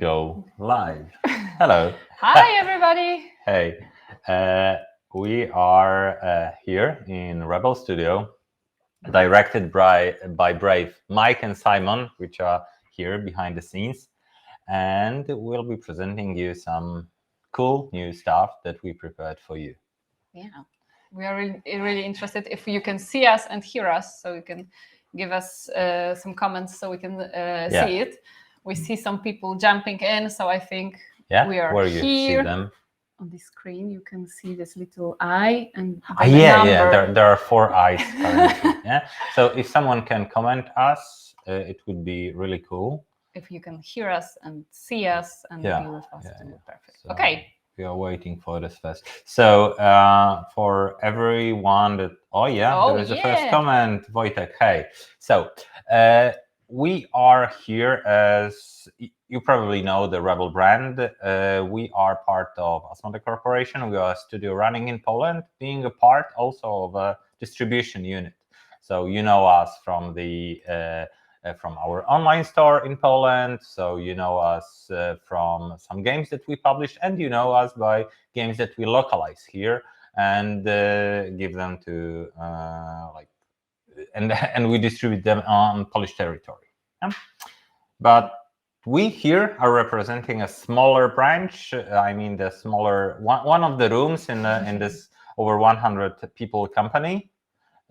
go live. Hello. Hi, everybody. Hey, we are here in Rebel Studio, directed by Brave Mike and Simon, which are here behind the scenes, and we'll be presenting you some cool new stuff that we prepared for you. Yeah, we are really interested if you can see us and hear us, so you can give us some comments so we can see it. We see some people jumping in, so I think we are where here. You see them. On the screen, you can see this little eye and there are 4 eyes currently. So if someone can comment us, it would be really cool. If you can hear us and see us and be with us, perfect. So okay. We are waiting for this first. So for everyone that there is a first comment, Wojtek. Hey, so we are here as you probably know the Rebel brand. We are part of Asmodee Corporation. We are a studio running in Poland, being a part also of a distribution unit. So you know us from the from our online store in Poland. So you know us from some games that we publish, and you know us by games that we localize here and give them to and we distribute them on Polish territory. But we here are representing a smaller branch. I mean, the smaller one of the rooms in this over 100 people company.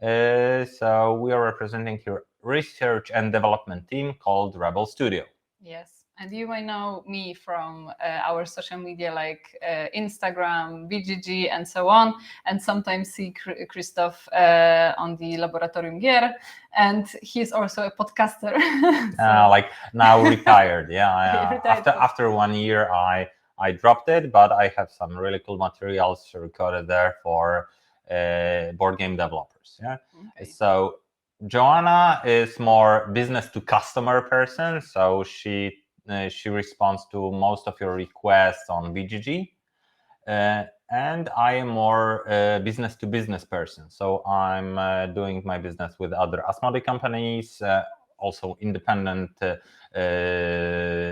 So we are representing here research and development team called Rebel Studio. Yes, and you may know me from our social media like Instagram, BGG, and so on, and sometimes see Krzysztof on the Laboratorium Gier, and he's also a podcaster. Like now retired, After 1 year, I dropped it, but I have some really cool materials recorded there for board game developers. Okay. So Joanna is more business to customer person, so she responds to most of your requests on BGG, and I am more business to business person. So I'm doing my business with other Asmodee companies, also independent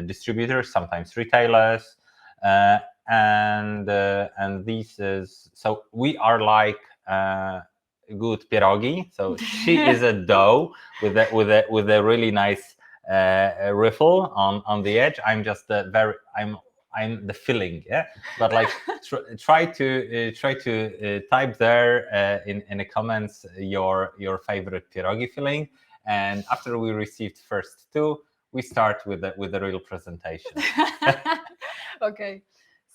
distributors, sometimes retailers, and this is so we are like good pierogi. So she is a dough with a really nice riffle on the edge. I'm just I'm the filling, But like try to type there in the comments your favorite pierogi filling, and after we received first 2, we start with the real presentation. Okay.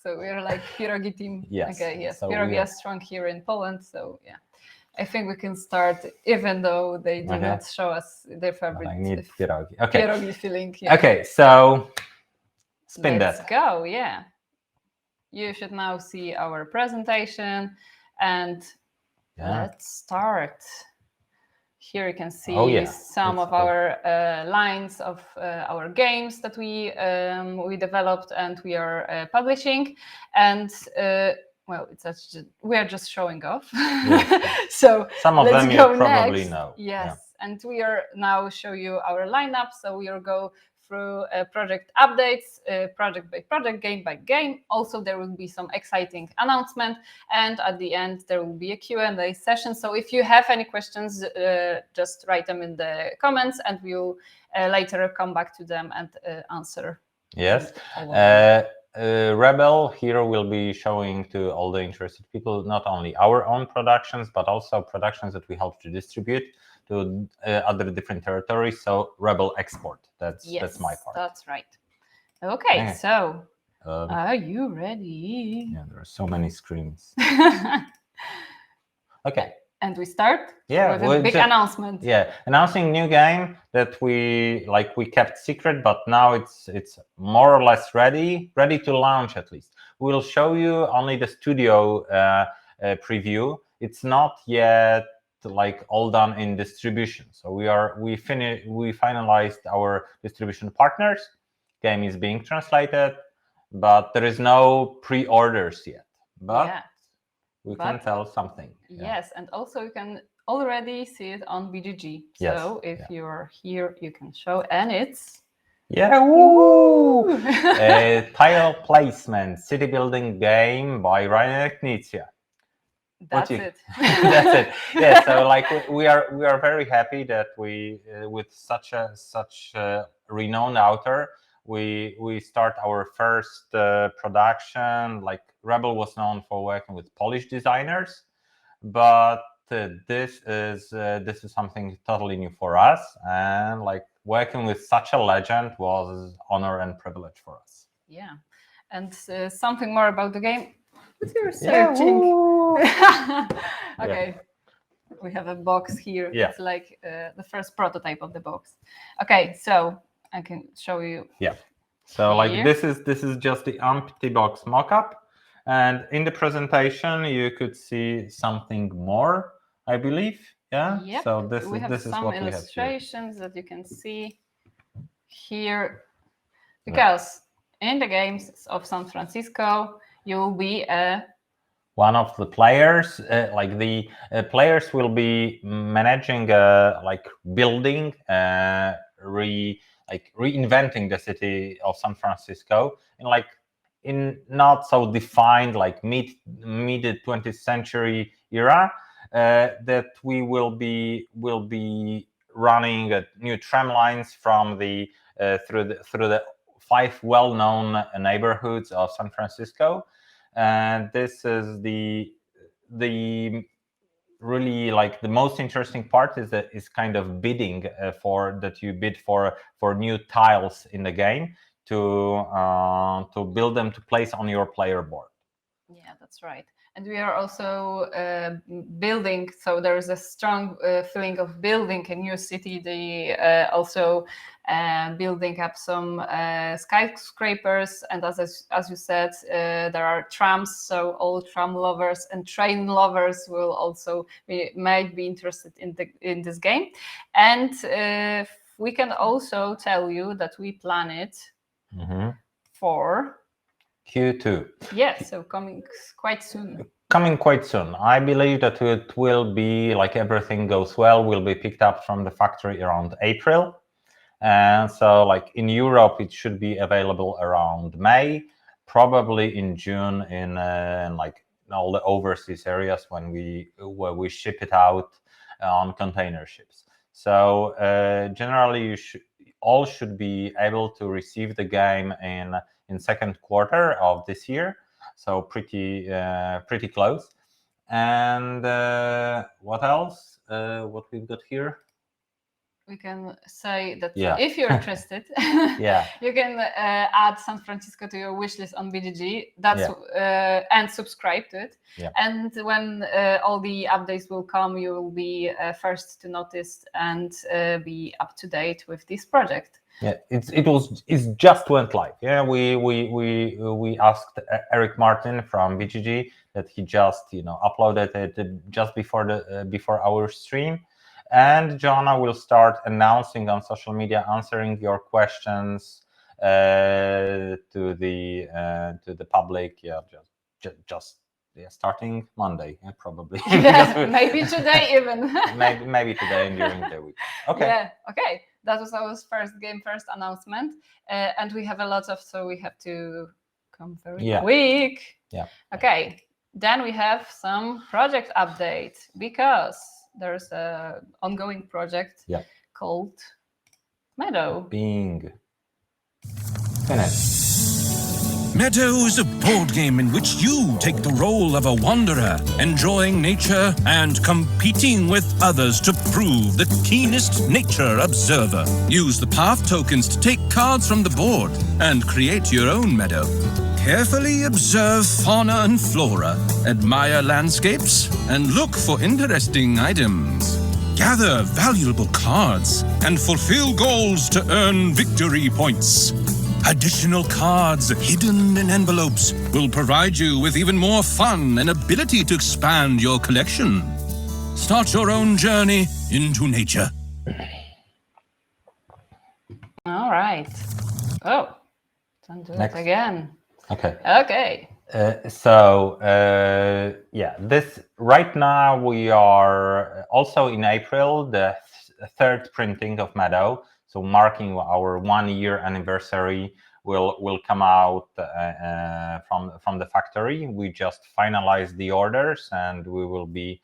So we're like pierogi team. Yes. Okay. Yes. So pierogi are strong here in Poland. So yeah, I think we can start, even though they do not show us their favorite. I need pierogi. Okay. Pierogi filling. Yeah. Okay. So spin Let's that. go. Yeah. You should now see our presentation, and let's start. Here you can see some of our lines of our games that we developed and we are publishing, and well, we are just showing off. So some of them you probably know. Yes, and we are now show you our lineup. So we will go through project updates, project by project, game by game. Also, there will be some exciting announcement, and at the end there will be a Q&A session. So if you have any questions, just write them in the comments, and we'll later come back to them and answer. Yes. Rebel here will be showing to all the interested people not only our own productions, but also productions that we help to distribute to other different territories. So Rebel export. That's my part. That's right. Okay. So are you ready? Yeah, there are so many screens. Okay. And we start with a big announcement. Yeah, announcing new game that we kept secret, but now it's more or less ready to launch. At least we'll show you only the studio preview. It's not yet like all done in distribution. So we finalized our distribution partners. Game is being translated, but there is no pre-orders yet. But we can tell something. Yes, and also you can already see it on BGG. So if you're here, you can show, and it's Yeah, woo! Tile placement, city building game by Ryan Knizia. That's it. That's it. Yeah. So like we are very happy that we with such a renowned author we start our first production. Like Rebel was known for working with Polish designers, but this is something totally new for us, and like working with such a legend was honor and privilege for us. Yeah, and something more about the game. What you're searching? Yeah. Okay, we have a box here. Yeah. It's like the first prototype of the box. Okay, so I can show you. Yeah. So here. like this is just the empty box mock-up. And in the presentation, you could see something more, I believe. Yeah. Yep. So this we is have this is some what illustrations that you can see here, because in the games of San Francisco, you will be one of the players. Like the players will be managing like building, reinventing the city of San Francisco in not so defined like mid 20th century era, that we will be running new tram lines from the through the 5 well-known neighborhoods of San Francisco, and this is the really like the most interesting part is kind of bidding for that you bid for new tiles in the game to build them to place on your player board. Yeah, that's right. And we are also building, so there is a strong feeling of building a new city. They also building up some skyscrapers, and as you said, there are trams. So all tram lovers and train lovers will also might be interested in this game. And we can also tell you that we plan it for Q2. Yeah, so coming quite soon. I believe that it will be, like everything goes well, will be picked up from the factory around April. And so like in Europe, it should be available around May, probably in June in like all the overseas areas where we ship it out on container ships. So generally you should be able to receive the game in second quarter of this year, so pretty close. And what else? What we've got here? We can say that if you're interested, you can add San Francisco to your wish list on BGG. That's and subscribe to it. And when all the updates will come, you will be first to notice and be up to date with this project. Yeah, it just went live. Yeah, we asked Eric Martin from BGG that he just uploaded it just before our stream. And Joanna will start announcing on social media, answering your questions to the public. Yeah, just starting Monday, probably. Maybe today even. maybe today and during the week. Okay. Yeah. Okay. That was our first announcement, and we have a lot of, so we have to come very quick. Yeah. Okay. Then we have some project update, because there's a ongoing project called Meadow. Being finished. Meadow is a board game in which you take the role of a wanderer, enjoying nature and competing with others to prove the keenest nature observer. Use the path tokens to take cards from the board and create your own meadow. Carefully observe fauna and flora, admire landscapes, and look for interesting items. Gather valuable cards and fulfill goals to earn victory points. Additional cards hidden in envelopes will provide you with even more fun and ability to expand your collection. Start your own journey into nature. All right. Oh, don't do it again. Okay. This right now we are also in April, the third printing of Meadow. so marking our 1 year anniversary, will come out from the factory. We just finalized the orders, and we will be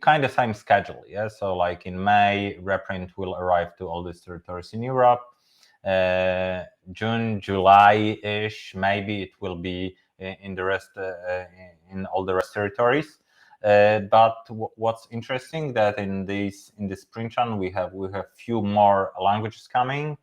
kind of same schedule. So like in May, reprint will arrive to all these territories in Europe. June, July-ish, maybe it will be in the rest in all the rest territories. But what's interesting that in this Spring Channel we have few more languages coming.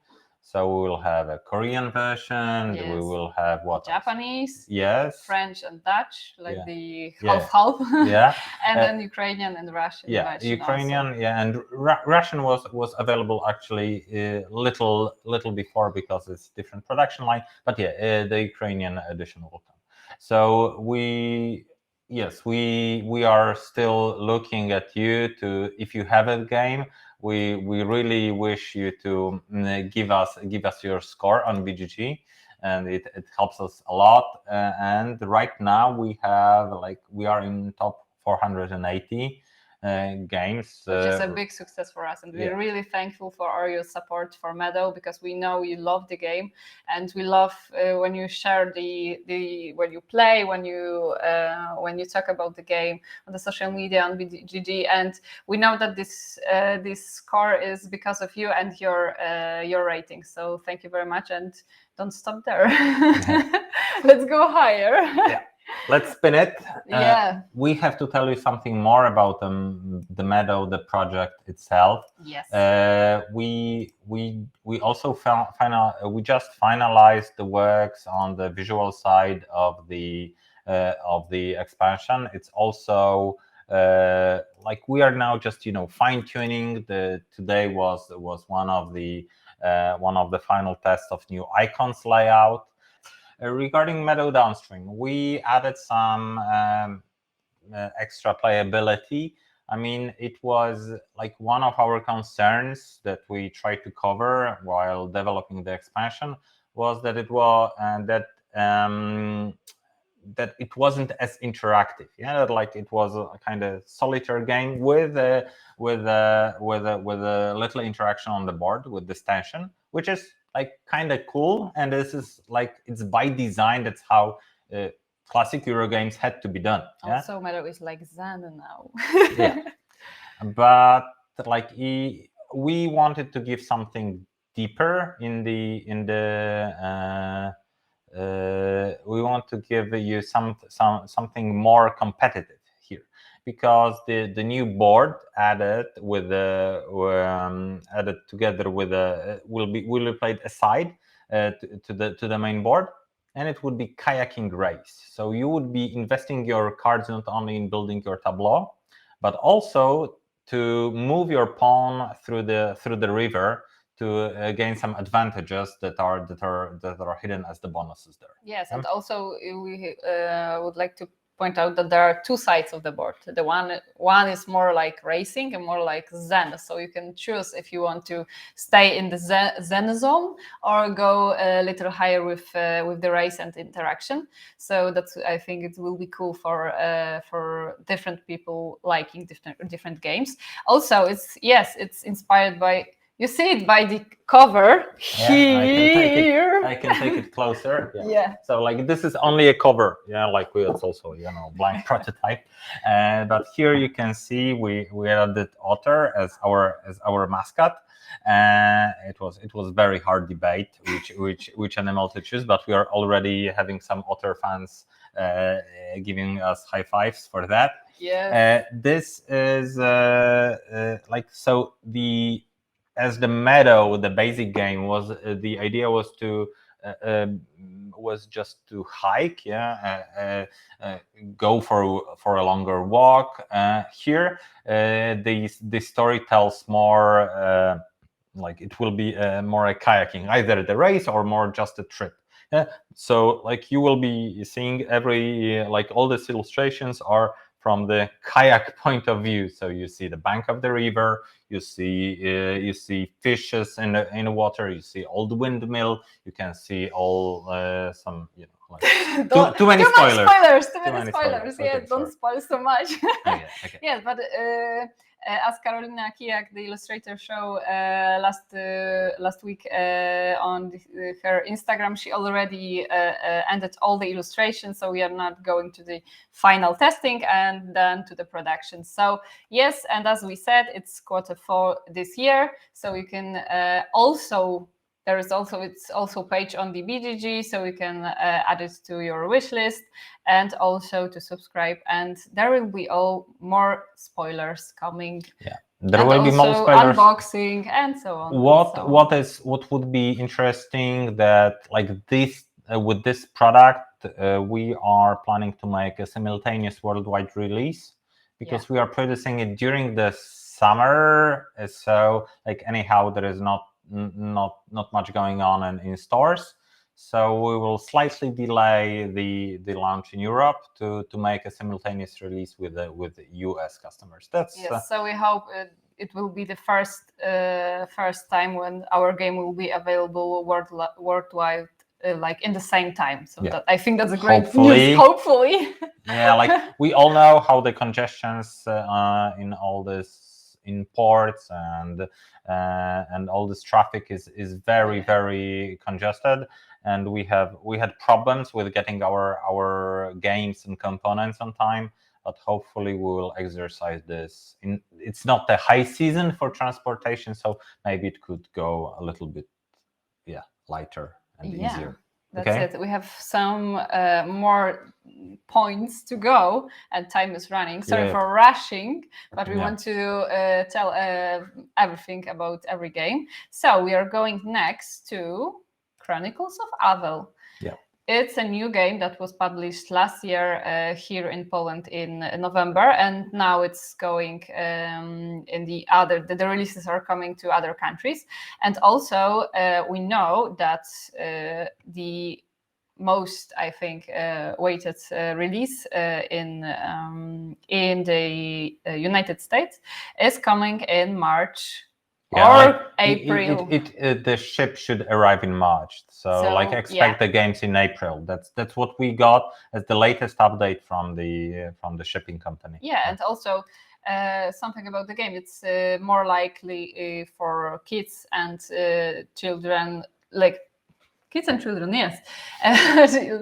So we will have a Korean version. Yes. We will have Japanese, yes, French and Dutch, like the half-half. Yeah, and then Ukrainian and Russian. Yeah, Ukrainian, also. And Russian was available actually little before because it's different production line. But the Ukrainian edition will come. So we are still looking at you to, if you have a game. We really wish you to give us your score on BGG, and it helps us a lot. And right now we are in top 480 games, which is a big success for us, and we're really thankful for all your support for Meadow, because we know you love the game, and we love when you share when you play, when you talk about the game on the social media on BGG, and we know that this score is because of you and your rating. So thank you very much, and don't stop there. Let's go higher. Yeah. Let's spin it. We have to tell you something more about the Meadow, the project itself. Yes. We also we just finalized the works on the visual side of the expansion. It's also we are now just fine tuning. Today was one of the final tests of new icons layout. Regarding Meadow Downstream, we added some extra playability. I mean, it was one of our concerns that we tried to cover while developing the expansion was that it was that it wasn't as interactive. It was a kind of solitaire game with a little interaction on the board with the stanchion, which is kind of cool. And this is it's by design. That's how classic Euro games had to be done. Also, Meadow is like Zona now. But we wanted to give something deeper we want to give you something more competitive here, because the new board added together with will be played aside to the main board, and it would be kayaking race. So you would be investing your cards not only in building your tableau, but also to move your pawn through the river to gain some advantages that are hidden as the bonuses there. Yes, and also we would like to point out that there are two sides of the board. The one is more like racing and more like Zen. So you can choose if you want to stay in the Zen zone or go a little higher with the race and interaction. So I think it will be cool for different people liking different games. Also, it's inspired by. You see it by the cover here. I can take it closer. Yeah. So this is only a cover. It's also blind prototype. But here you can see we added otter as our mascot. It was very hard debate which animal to choose, but we are already having some otter fans giving us high fives for that. Yeah. This is as the Meadow, the basic game was the idea was just to hike, go for a longer walk. Here, the story tells more it will be more a kayaking, either the race or more just a trip. So you will be seeing all these illustrations are from the kayak point of view. So you see the bank of the river, you see fishes in the water, you see old windmill, you can see all some too many spoilers. Too many spoilers. Yeah, don't spoil so much. Okay. Yes, but as Karolina Kijak, the illustrator, show last week on her Instagram, she already ended all the illustrations, so we are not going to the final testing and then to the production. So yes, and as we said, it's Q4 this year, so you can it's also page on the BGG, so you can add it to your wish list and also to subscribe. And there will be more spoilers coming. Yeah, there will be more spoilers, unboxing, and so on. What would be interesting that this with this product we are planning to make a simultaneous worldwide release, because we are producing it during the summer. So anyhow, there is not much going on in stores, so we will slightly delay the launch in Europe to make a simultaneous release with US customers. So we hope it will be the first time when our game will be available worldwide in the same time. So that, I think that's a great news. Hopefully. Yeah, we all know how the congestions in all this in ports and all this traffic is very very congested, and we had problems with getting our games and components on time, but hopefully we will exercise this. It's not the high season for transportation, so maybe it could go a little bit lighter and easier. That's it. We have some more points to go, and time is running. Sorry for rushing, but we want to tell everything about every game. So we are going next to Chronicles of Avel. Yeah. It's a new game that was published last year here in Poland in November, and now it's going in the releases are coming to other countries. And also we know that the most, I think, waited release in the United States is coming in March. Or April. The ship should arrive in March, so expect the games in April. That's what we got as the latest update from the shipping company. Yeah, and also something about the game. It's more likely for kids and children, kids and children, yes.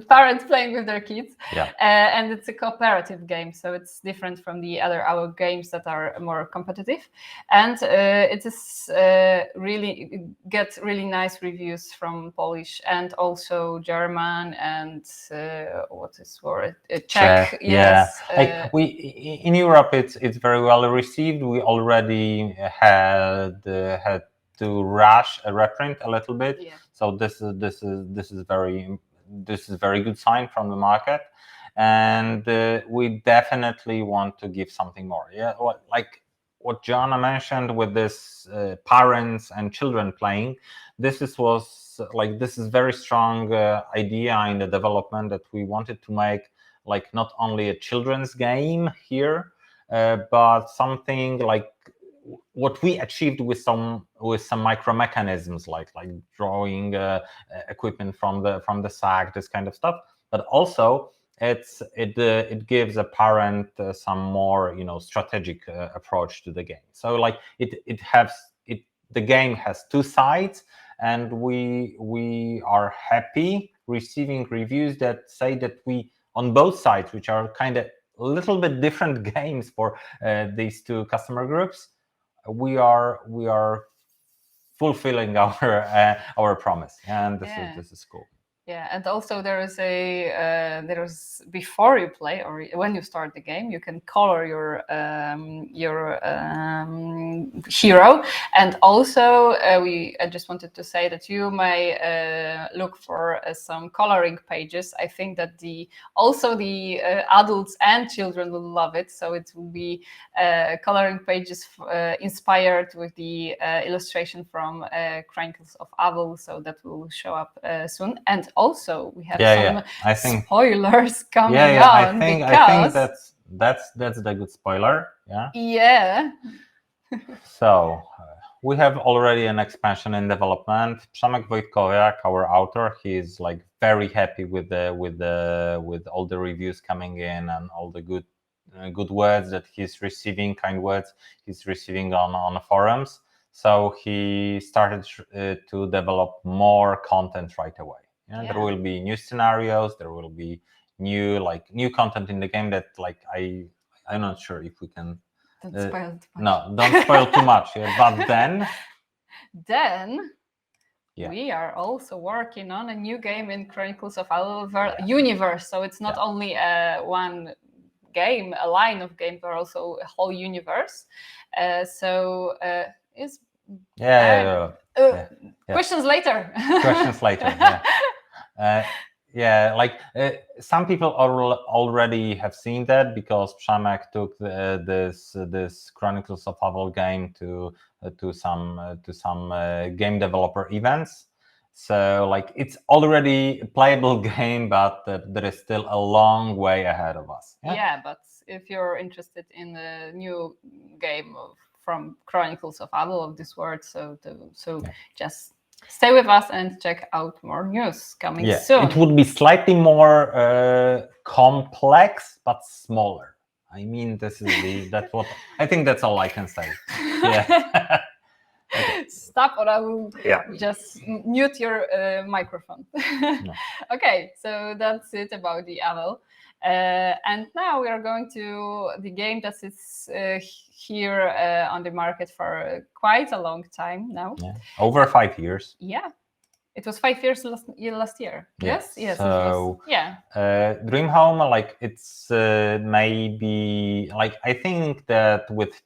Parents playing with their kids. Yeah. And it's a cooperative game, so it's different from our games that are more competitive. And it is it gets really nice reviews from Polish and also German and Czech. Yes. In Europe, it's very well received. We already had to rush a reprint a little bit. Yeah. So this is very good sign from the market, and we definitely want to give something more. Yeah, what Joanna mentioned with this parents and children playing. This is very strong idea in the development, that we wanted to make not only a children's game here, but something what we achieved with some micro mechanisms like drawing equipment from the sack, this kind of stuff. But also it gives a parent some more strategic approach to the game. So the game has two sides, and we are happy receiving reviews that say that we on both sides, which are kind of a little bit different games for these two customer groups, we are fulfilling our promise, and this is cool. Yeah, and also there is before you play or when you start the game, you can color your hero, and also I just wanted to say that you may look for some coloring pages. I think that the adults and children will love it. So it will be coloring pages inspired with the illustration from Chronicles of Avel. So that will show up soon. And also we have some spoilers coming on. I think that's the good spoiler. Yeah. So we have already an expansion in development. Przemek Wojtkowiak, our author, he's very happy with all the reviews coming in and all the good good words that he's receiving, kind words he's receiving on forums. So he started to develop more content right away. Yeah? There will be new scenarios. There will be new content in the game that I'm not sure if we can. Don't spoil too much. No, don't spoil too much. Yeah? But then we are also working on a new game in Chronicles of Avel universe. So it's not only one game, a line of games, but also a whole universe. Questions later. Questions later. Some people already have seen that because Przemek took this Chronicles of Avel game to some game developer events. So it's already a playable game, but there is still a long way ahead of us. Yeah, but if you're interested in the new game from Chronicles of Avel of this world, so just stay with us and check out more news coming soon. It would be slightly more complex, but smaller. I mean, that's what I think. That's all I can say. Yeah. Okay. Stop, or I will just mute your microphone. Okay, so that's it about the Avel. And now we are going to the game that is here on the market for quite a long time now. Yeah. Over 5 years. Yeah. It was 5 years last year. Yes. So Dream Home, it's maybe I think that with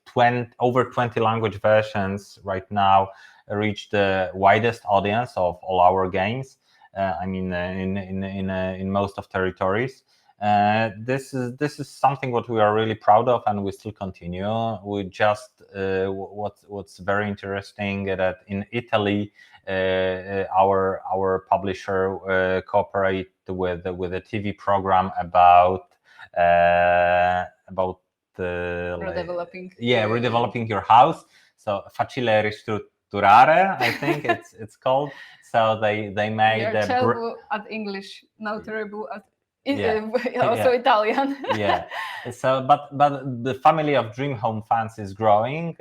over 20 language versions right now, reach the widest audience of all our games. I mean, in most of territories. This is something what we are really proud of, and we still continue. We just what's very interesting that in Italy, our publisher cooperate with a TV program about redeveloping. Redeveloping your house. So facile ristrutturare, I think it's called. So they made terrible at English, now terrible at Italian. So but the family of Dream Home fans is growing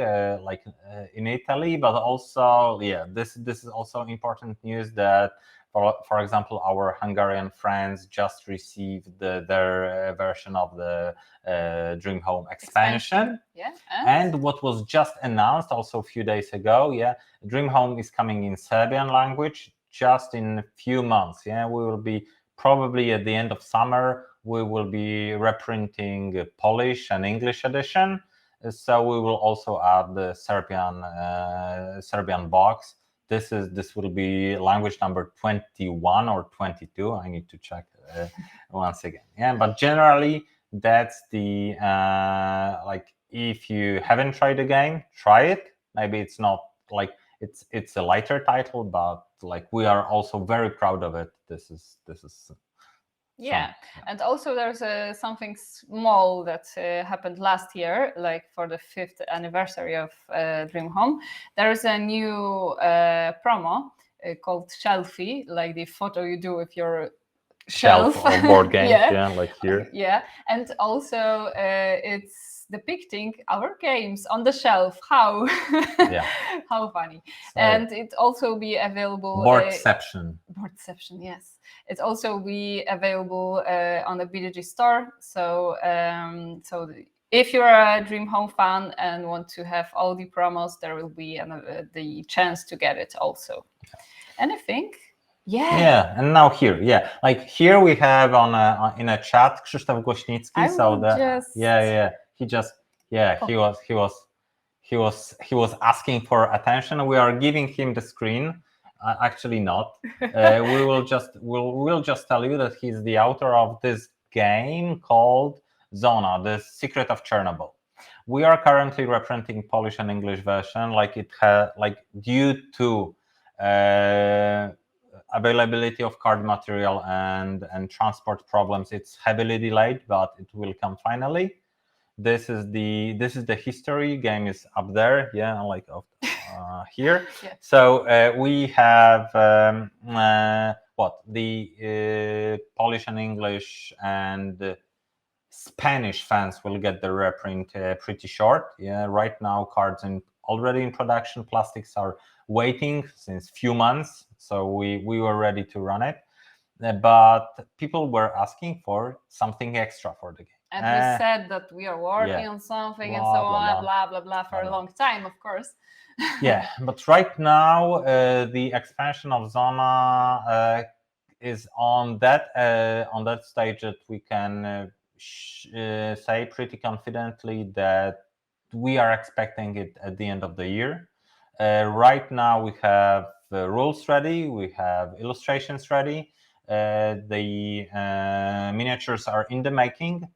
in Italy, but also this is also important news that for example our Hungarian friends just received their version of the Dream Home expansion. And what was just announced also a few days ago, Dream Home is coming in Serbian language just in a few months. We will be probably at the end of summer, we will be reprinting Polish and English edition. So we will also add the Serbian box. This will be language number 21 or 22. I need to check once again. But generally, that's the if you haven't tried the game, try it. Maybe it's not it's a lighter title, but we are also very proud of it. This is and also there's something small that happened last year, for the 5th anniversary of Dream Home. There is a new promo called Shelfie, like the photo you do with your shelf of board games, like here. And also it's depicting our games on the shelf. How funny. And it also be available Boardception, yes. It's also be available on the BDG store. So if you're a Dream Home fan and want to have all the promos, there will be the chance to get it also. And I think and now here here we have in a chat Krzysztof Głośnicki. He was asking for attention. We are giving him the screen. Actually not. We'll just tell you that he's the author of this game called Zona, the Secret of Chernobyl. We are currently reprinting Polish and English version. Due to availability of card material and transport problems, it's heavily delayed, but it will come finally. This is the history. Game is up there, here. So we have the Polish and English and Spanish fans will get the reprint pretty short. Right now cards already in production. Plastics are waiting since few months, so we were ready to run it. But people were asking for something extra for the game. And we said that we are working on something and so on, blah, blah, blah, for a long time, of course. Yeah, but right now, the expansion of Zona is on that stage that we can say pretty confidently that we are expecting it at the end of the year. Right now, we have rules ready, we have illustrations ready. The miniatures are in the making.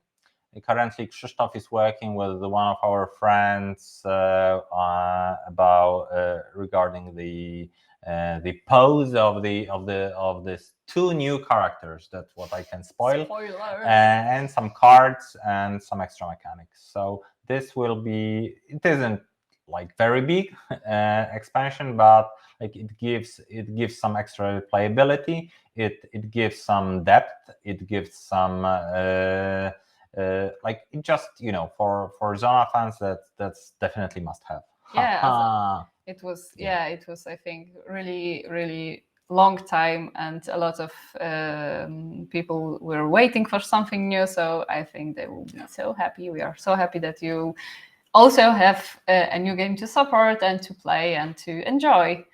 Currently, Krzysztof is working with one of our friends about regarding the pose of these two new characters. That's what I can spoil. And some cards and some extra mechanics. So this will be. It isn't like very big expansion, but like it gives some extra playability. It gives some depth. It gives some. Like it just for Zona fans that's definitely must have. It was I think really long time, and a lot of people were waiting for something new, so I think they will be so happy. We are so happy that you also have a new game to support and to play and to enjoy.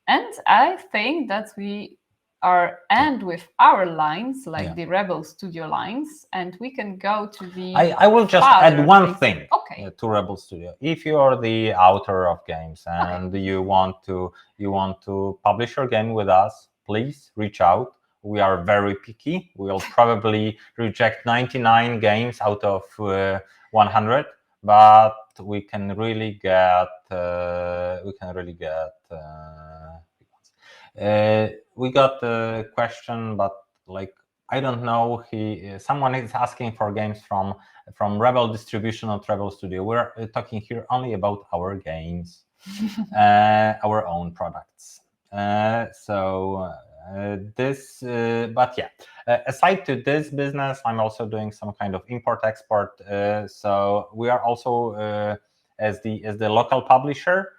And I think that we are end with our lines, like the Rebel Studio lines, and we can go to the. I will just add one thing to Rebel Studio. If you are the author of games and you want to publish your game with us, please reach out. We are very picky. We'll probably reject 99 games out of 100, but we can really get. We got a question, but like I don't know. Someone is asking for games from Rebel Distribution or Rebel Studio. We're talking here only about our games, our own products. Aside to this business, I'm also doing some kind of import-export. So we are also as the local publisher.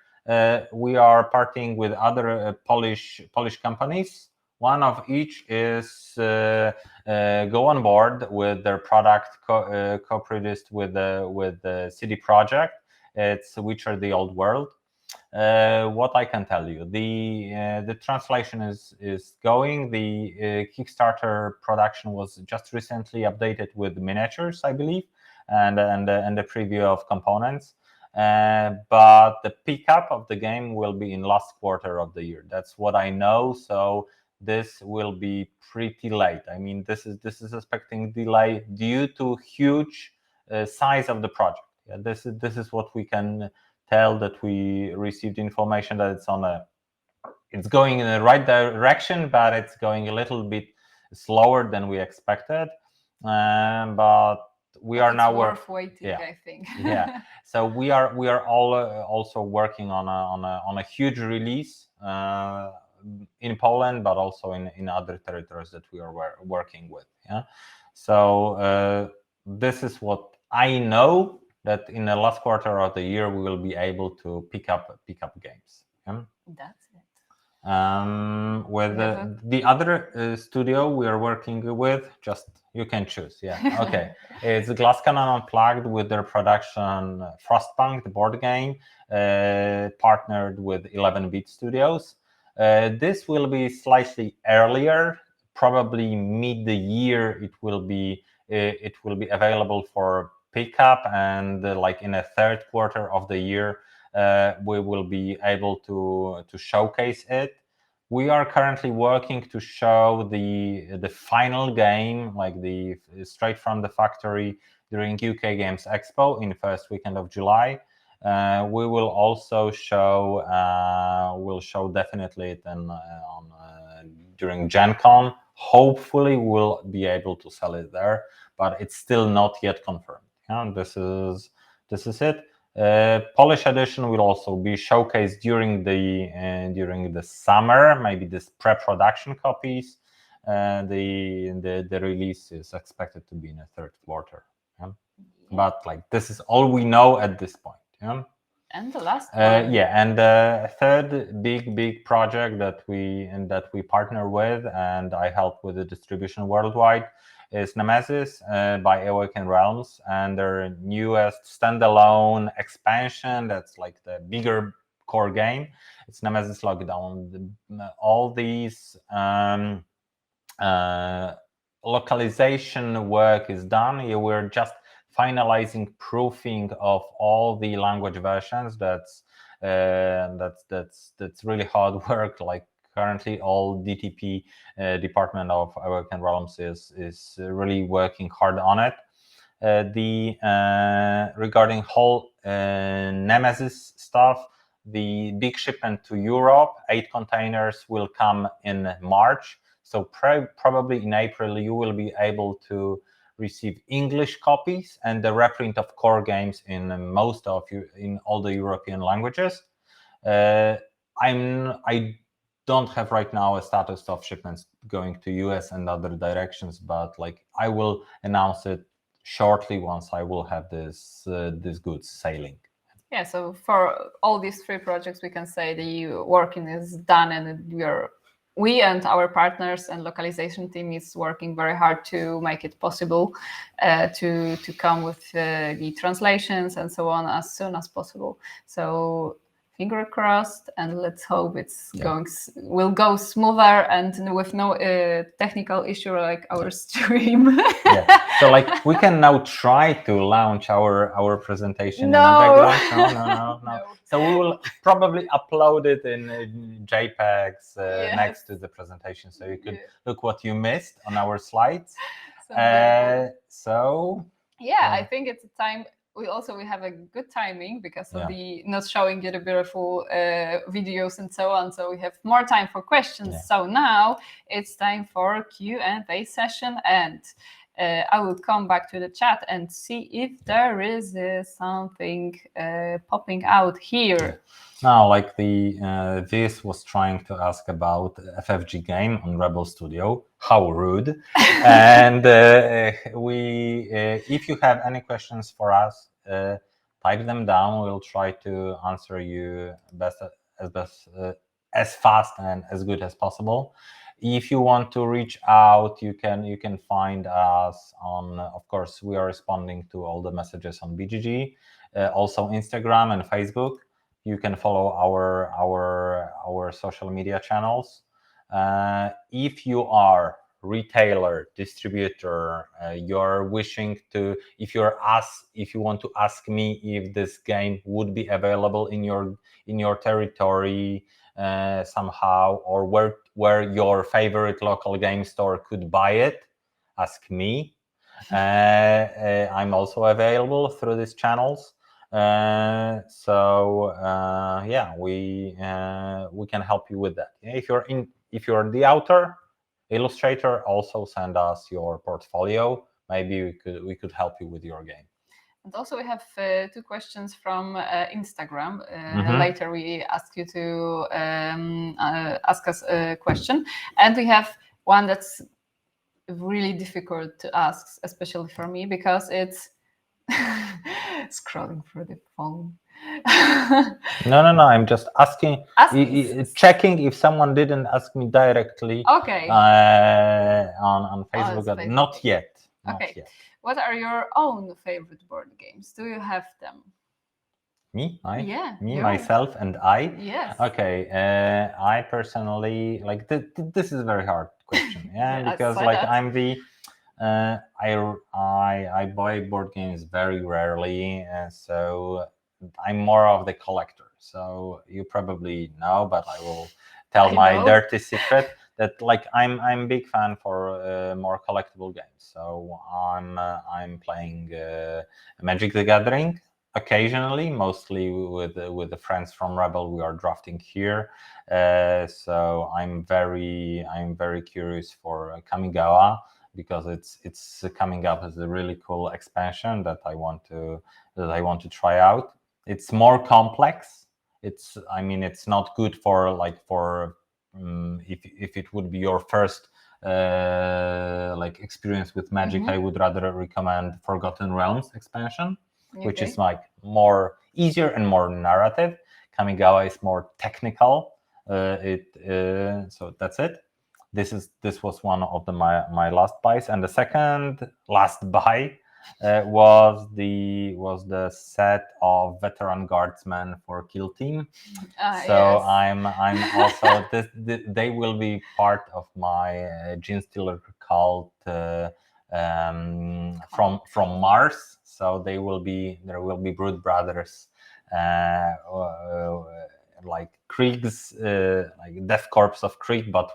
We are partnering with other Polish companies. One of each is go on board with their product co-produced with the CD Projekt. It's Witcher: The Old World. What I can tell you, the translation is going. The Kickstarter production was just recently updated with miniatures, I believe, and the preview of components. But the pickup of the game will be in last quarter of the year. That's what I know. So this will be pretty late. I mean, this is expecting delay due to huge size of the project. Yeah, this is what we can tell, that we received information that it's going in the right direction, but it's going a little bit slower than we expected. But we are now worth waiting, I think. So we are all also working on a huge release in Poland, but also in other territories that we are working with. So this is what I know, that in the last quarter of the year we will be able to pick up games. That's it. With the other studio we are working with, just you can choose. Okay. It's Glass Cannon Unplugged with their production Frostpunk, the board game, partnered with 11-bit Studios. This will be slightly earlier, probably mid the year. It will be available for pickup, and like in a third quarter of the year we will be able to showcase it. We are currently working to show the final game, like the straight from the factory, during UK Games Expo in first weekend of July. We will also show definitely it during Gen Con. Hopefully we'll be able to sell it there, but it's still not yet confirmed. This is it. Polish edition will also be showcased during the summer, maybe this pre-production copies. The release is expected to be in the third quarter. but like this is all we know at this point. Yeah. And the last one. And the third big project that we partner with, and I help with the distribution worldwide, is Nemesis by Awaken Realms, and their newest standalone expansion. That's like the bigger core game. It's Nemesis Lockdown. All these localization work is done. We're just finalizing proofing of all the language versions. That's really hard work. Like currently, all DTP Department of Awaken Realms is really working hard on it. Regarding whole Nemesis stuff, the big shipment to Europe, 8 containers, will come in March. So probably in April you will be able to receive English copies and the reprint of core games in in all the European languages. I don't have right now a status of shipments going to US and other directions, but like I will announce it shortly once I will have this goods sailing. Yeah, so for all these 3 projects, we can say the working is done, and we and our partners and localization team is working very hard to make it possible to come with the translations and so on as soon as possible. So finger crossed, and let's hope will go smoother and with no technical issue like our stream. So like we can now try to launch our presentation in the background. No. So we will probably upload it in JPEGs next to the presentation, so you could look what you missed on our slides. I think it's a time. We have a good timing because of the not showing you the beautiful videos and so on. So we have more time for questions. So now it's time for Q&A session, and I will come back to the chat and see if there is something popping out here. Now, like this was trying to ask about FFG game on Rebel Studio. How rude! And if you have any questions for us, type them down. We'll try to answer you as fast and as good as possible. If you want to reach out, you can find us on. Of course, we are responding to all the messages on BGG, also Instagram and Facebook. You can follow our social media channels. If you are retailer, distributor, you're wishing to, if you want to ask me if this game would be available in your territory somehow, or where your favorite local game store could buy it, ask me. I'm also available through these channels. We can help you with that. If you're the author, illustrator, also send us your portfolio. Maybe we could help you with your game. And also we have 2 questions from Instagram. Later we ask you to ask us a question, and we have one that's really difficult to ask, especially for me, because it's scrolling through the phone. No. I'm just asking, checking if someone didn't ask me directly. Okay. On Facebook. Facebook. Not yet. Not yet. What are your own favorite board games? Do you have them? Me? Myself, and I? Yes. Okay. I personally like this is a very hard question. Because like I'm the. I buy board games very rarely, so I'm more of the collector. So you probably know, but I will tell my dirty secret that like I'm big fan for more collectible games. So I'm playing Magic the Gathering occasionally, mostly with the friends from Rebel. We are drafting here, so I'm very curious for Kamigawa, because it's coming up as a really cool expansion that I want to try out. It's more complex. It's not good for if it would be your first like experience with Magic, I would rather recommend Forgotten Realms expansion, which is like more easier and more narrative. Kamigawa is more technical. So that's it. This was one of my last buys, and the second last buy was the set of Veteran Guardsmen for Kill Team. So yes. I'm also they will be part of my Gene Stealer cult from Mars. So there will be Brood Brothers, like Krieg's, like Death Corps of Krieg, but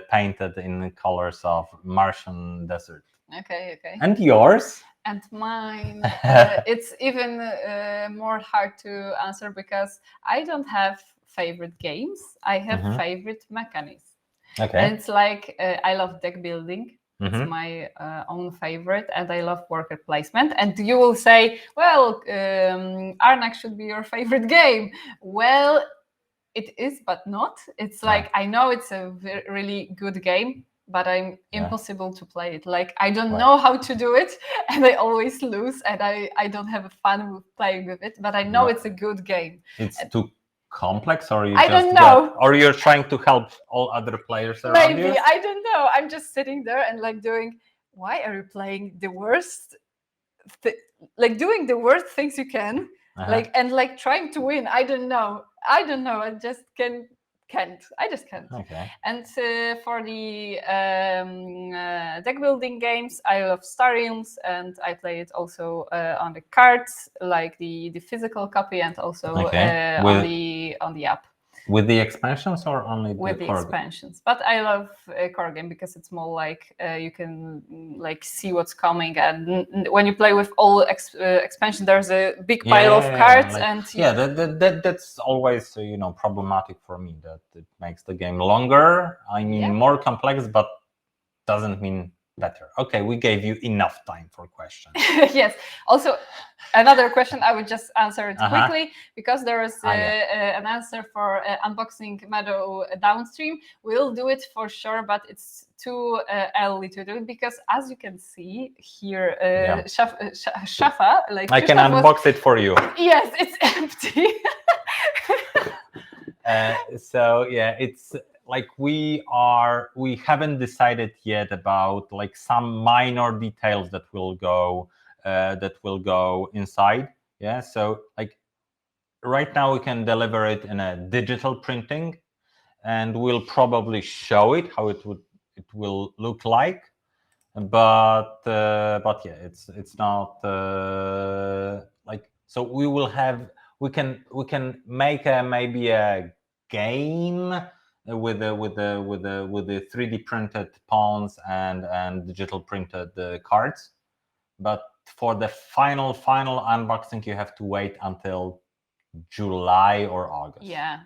painted in the colors of Martian desert. Okay. And yours? And mine, it's even more hard to answer because I don't have favorite games. I have favorite mechanisms. Okay. And it's like I love deck building. It's my own favorite, and I love worker placement. And you will say, well, Arnak should be your favorite game. Well, it is, but not. It's like, I know it's a really good game, but I'm impossible to play it. Like, I don't know how to do it, and I always lose, and I don't have fun with playing with it, but I know it's a good game. It's too complex, or I don't know. Or you're trying to help all other players around you? Maybe, I don't know. I'm just sitting there and like doing, why are you playing the worst, like doing the worst things you can, like, and like trying to win. I don't know. I just can't. I just can't. Okay. And for the deck building games, I love Star Realms, and I play it also on the cards, like the physical copy, and also on the app. With the expansions or only with the expansions? But I love a core game because it's more like you can like see what's coming, and when you play with all expansion, there's a big pile of cards, and that's always problematic for me, that it makes the game longer. I mean, more complex, but doesn't mean better. Okay, we gave you enough time for questions. Yes. Also, another question, I would just answer it quickly, because there is an answer for unboxing Meadow Downstream. We'll do it for sure, but it's too early to do it, because as you can see here, Shafa, like I can unbox it for you. Yes, it's empty. So yeah, it's like we haven't decided yet about like some minor details that will go inside. Yeah, so like right now we can deliver it in a digital printing, and we'll probably show it how it will look like, but yeah, it's not like, so we can make maybe a game with the 3D printed pawns and digital printed cards, but for the final unboxing you have to wait until July or August. Yeah.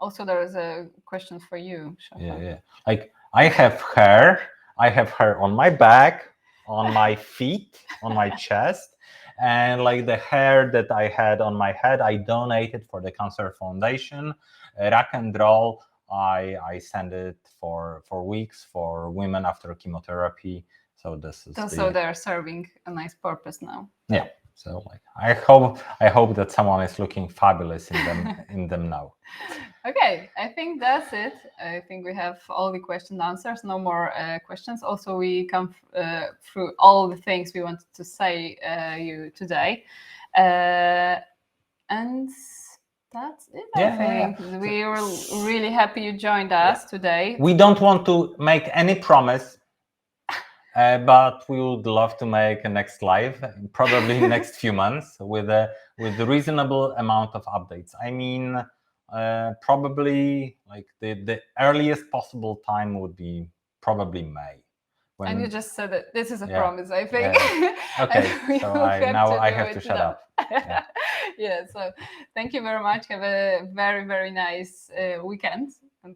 Also, there is a question for you, Shafa. Yeah. Like I have hair on my back, on my feet, on my chest, and like the hair that I had on my head, I donated for the Cancer Foundation. Rock and roll, I send it for weeks for women after chemotherapy. So this is so they're serving a nice purpose now. Yeah. So like I hope that someone is looking fabulous in them now. Okay, I think that's it. I think we have all the question answers. No more questions. Also, we come through all the things we wanted to say you today, and that's it. I think we were really happy you joined us today. We don't want to make any promise. But we would love to make a next live, probably next few months, with a reasonable amount of updates. I mean, probably like the earliest possible time would be probably May. And you just said that this is a promise, I think. Okay, so I have to shut up. Yeah, so thank you very much. Have a very, very nice weekend. And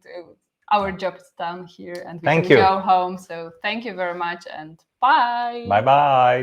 our job is done here, and we can go home. So thank you very much, and bye. Bye-bye.